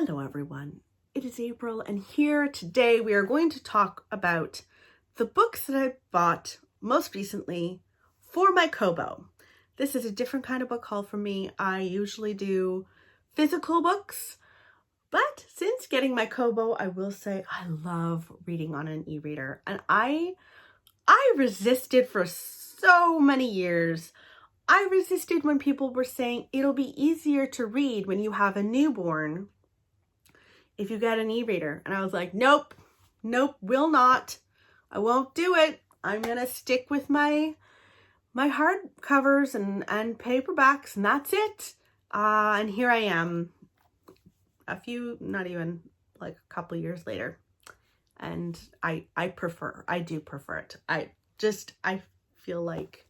Hello everyone, it is April, and here today we are going to talk about the books that I bought most recently for my Kobo. This is a different kind of book haul for me. I usually do physical books, but since getting my Kobo, I will say I love reading on an e-reader, and I resisted for so many years. I resisted when people were saying it'll be easier to read when you have a newborn if you get an e-reader. And I was like, nope, will not. I won't do it. I'm going to stick with my hard covers and paperbacks, and that's it. And here I am not even like a couple years later. And I do prefer it. I feel like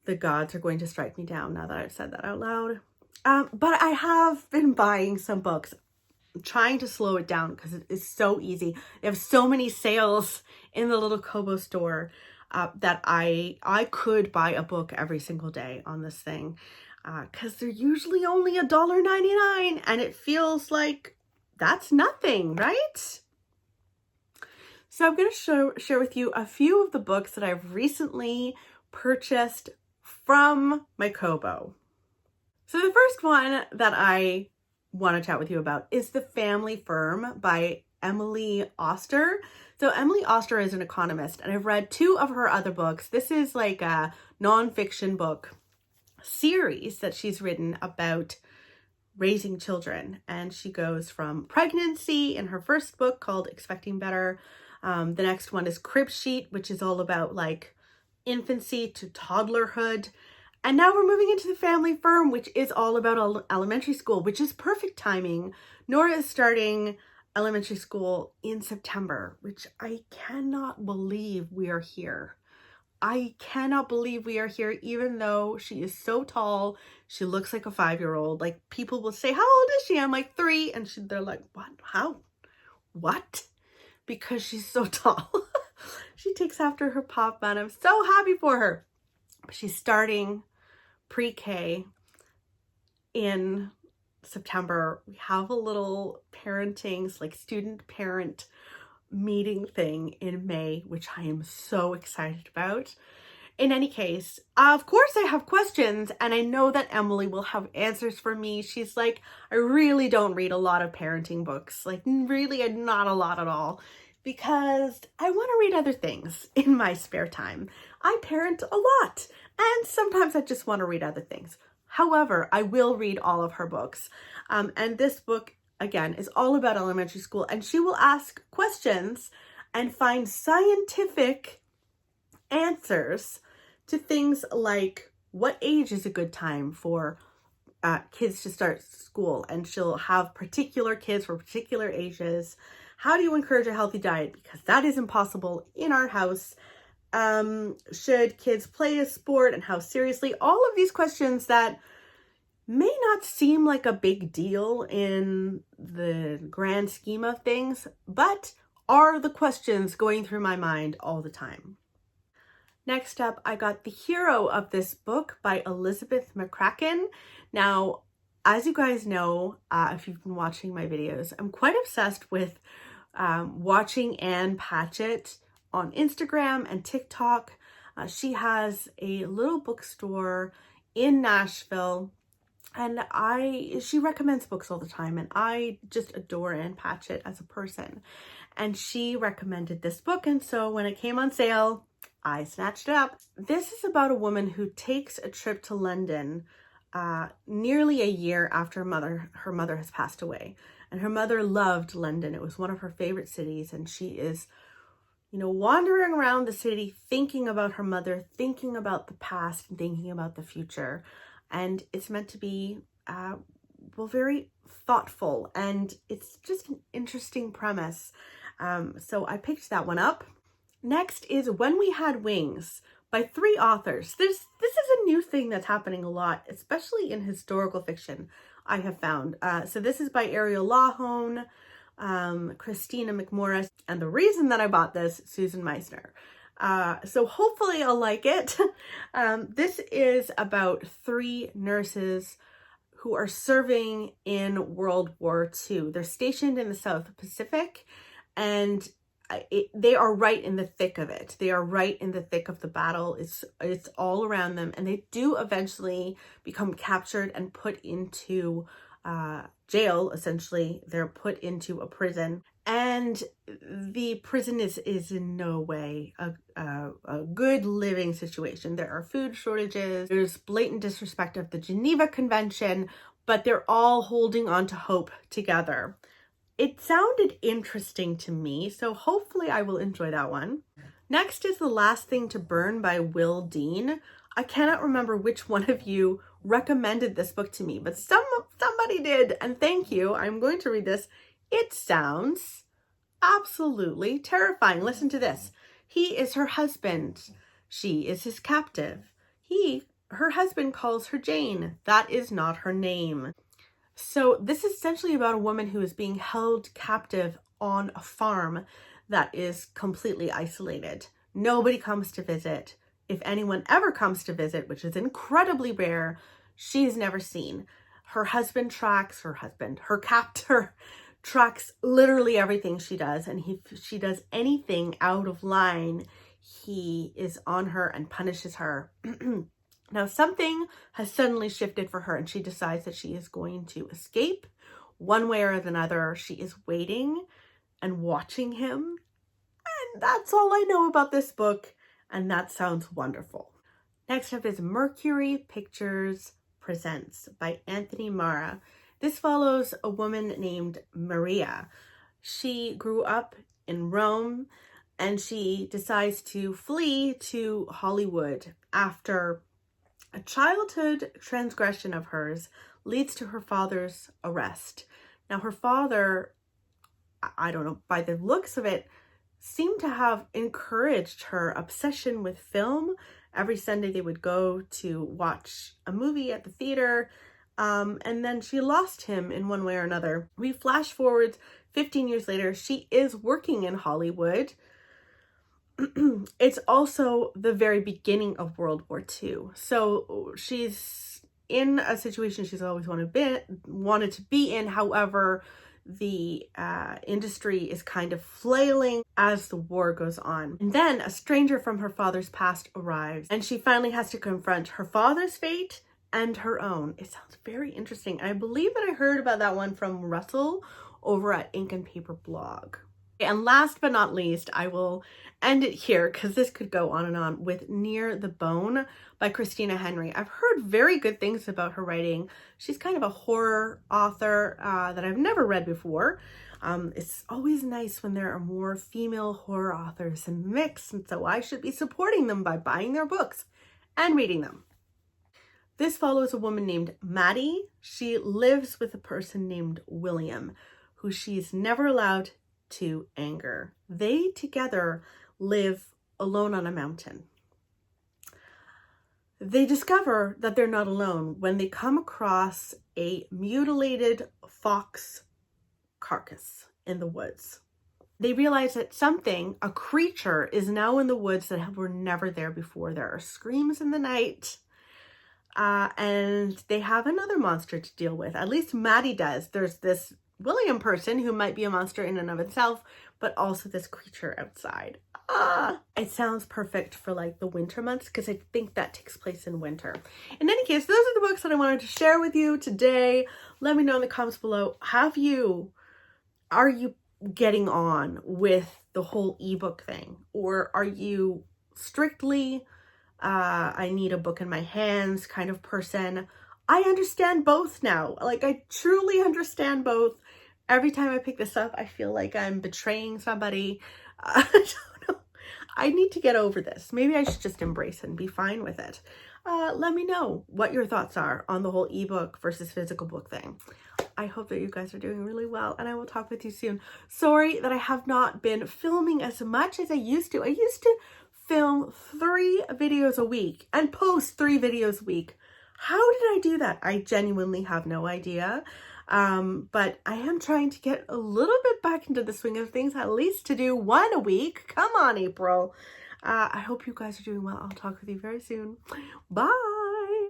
the gods are going to strike me down now that I've said that out loud. But I have been buying some books. I'm trying to slow it down because it is so easy. They have so many sales in the little Kobo store that I could buy a book every single day on this thing because they're usually only $1.99, and it feels like that's nothing, right? So I'm going to share with you a few of the books that I've recently purchased from my Kobo. So the first one that I want to chat with you about is The Family Firm by Emily Oster. So Emily Oster is an economist, and I've read two of her other books. This is like a nonfiction book series that she's written about raising children, and she goes from pregnancy in her first book called Expecting Better. The next one is Crib Sheet, which is all about like infancy to toddlerhood. And now we're moving into The Family Firm, which is all about elementary school, which is perfect timing. Nora is starting elementary school in September, which I cannot believe we are here. I cannot believe we are here, even though she is so tall. She looks like a 5-year-old. Like, people will say, how old is she? I'm like 3. And they're like, what? How? What? Because she's so tall. She takes after her pop, and I'm so happy for her. She's starting pre-K in September. We have a little parenting, like student parent meeting thing in May, which I am so excited about. In any case, of course I have questions, and I know that Emily will have answers for me. She's like, I really don't read a lot of parenting books, like really not a lot at all, because I want to read other things in my spare time. I parent a lot, and sometimes I just want to read other things. However, I will read all of her books. And this book, again, is all about elementary school, and she will ask questions and find scientific answers to things like what age is a good time for kids to start school, and she'll have particular kids for particular ages. How do you encourage a healthy diet? Because that is impossible in our house. Should kids play a sport, and how seriously? All of these questions that may not seem like a big deal in the grand scheme of things, but are the questions going through my mind all the time. Next up, I got the hero of this book by Elizabeth McCracken. Now, as you guys know, if you've been watching my videos, I'm quite obsessed with watching Ann Patchett on Instagram and TikTok. She has a little bookstore in Nashville, and she recommends books all the time, and I just adore Ann Patchett as a person. And she recommended this book, and so when it came on sale, I snatched it up. This is about a woman who takes a trip to London nearly a year after her mother has passed away. And her mother loved London. It was one of her favorite cities, and she is, wandering around the city, thinking about her mother, thinking about the past, and thinking about the future. And it's meant to be, very thoughtful, and it's just an interesting premise. So I picked that one up. Next is When We Had Wings by 3 authors. This is a new thing that's happening a lot, especially in historical fiction, I have found. So this is by Ariel Lawhone, Christina McMorris, and the reason that I bought this, Susan Meissner. So hopefully I'll like it. This is about 3 nurses who are serving in World War II. They're stationed in the South Pacific, and they are right in the thick of it. They are right in the thick of the battle. It's all around them, and they do eventually become captured and put into jail. Essentially, they're put into a prison, and the prison is in no way a good living situation. There are food shortages. There's blatant disrespect of the Geneva Convention, but they're all holding on to hope together. It sounded interesting to me, so hopefully I will enjoy that one. Next is The Last Thing to Burn by Will Dean. I cannot remember which one of you recommended this book to me, but somebody did, and thank you. I'm going to read this. It sounds absolutely terrifying. Listen to this. He is her husband. She is his captive. Her husband calls her Jane. That is not her name. So this is essentially about a woman who is being held captive on a farm that is completely isolated. Nobody comes to visit. If anyone ever comes to visit, which is incredibly rare, she's never seen. Her captor tracks literally everything she does, and if she does anything out of line, he is on her and punishes her. Now, something has suddenly shifted for her, and she decides that she is going to escape one way or another. She is waiting and watching him. And that's all I know about this book, and that sounds wonderful. Next up is Mercury Pictures Presents by Anthony Mara. This follows a woman named Maria. She grew up in Rome, and she decides to flee to Hollywood after a childhood transgression of hers leads to her father's arrest. Now, her father, I don't know, by the looks of it, seemed to have encouraged her obsession with film. Every Sunday they would go to watch a movie at the theater, and then she lost him in one way or another. We flash forward 15 years later. She is working in Hollywood. It's also the very beginning of World War II. So she's in a situation she's always wanted to be in. However, the industry is kind of flailing as the war goes on. And then a stranger from her father's past arrives, and she finally has to confront her father's fate and her own. It sounds very interesting. I believe that I heard about that one from Russell over at Ink and Paper blog. And last but not least, I will end it here because this could go on and on, with Near the Bone by Christina Henry. I've heard very good things about her writing. She's kind of a horror author that I've never read before. It's always nice when there are more female horror authors in the mix, and so I should be supporting them by buying their books and reading them. This follows a woman named Maddie. She lives with a person named William, who she's never allowed to anger. They together live alone on a mountain. They discover that they're not alone when they come across a mutilated fox carcass in the woods. They realize that a creature is now in the woods that were never there before. There are screams in the night, and they have another monster to deal with. At least Maddie does. There's this William person who might be a monster in and of itself, but also this creature outside. It sounds perfect for like the winter months because I think that takes place in winter. In any case, those are the books that I wanted to share with you today. Let me know in the comments below. Are you getting on with the whole ebook thing, or are you strictly I need a book in my hands kind of person? I understand both now. Like, I truly understand both. Every time I pick this up, I feel like I'm betraying somebody. I don't know. I need to get over this. Maybe I should just embrace it and be fine with it. Let me know what your thoughts are on the whole ebook versus physical book thing. I hope that you guys are doing really well, and I will talk with you soon. Sorry that I have not been filming as much as I used to. I used to film 3 videos a week and post 3 videos a week. How did I do that? I genuinely have no idea. But I am trying to get a little bit back into the swing of things, at least to do 1 a week. Come on, April. I hope you guys are doing well. I'll talk with you very soon. Bye.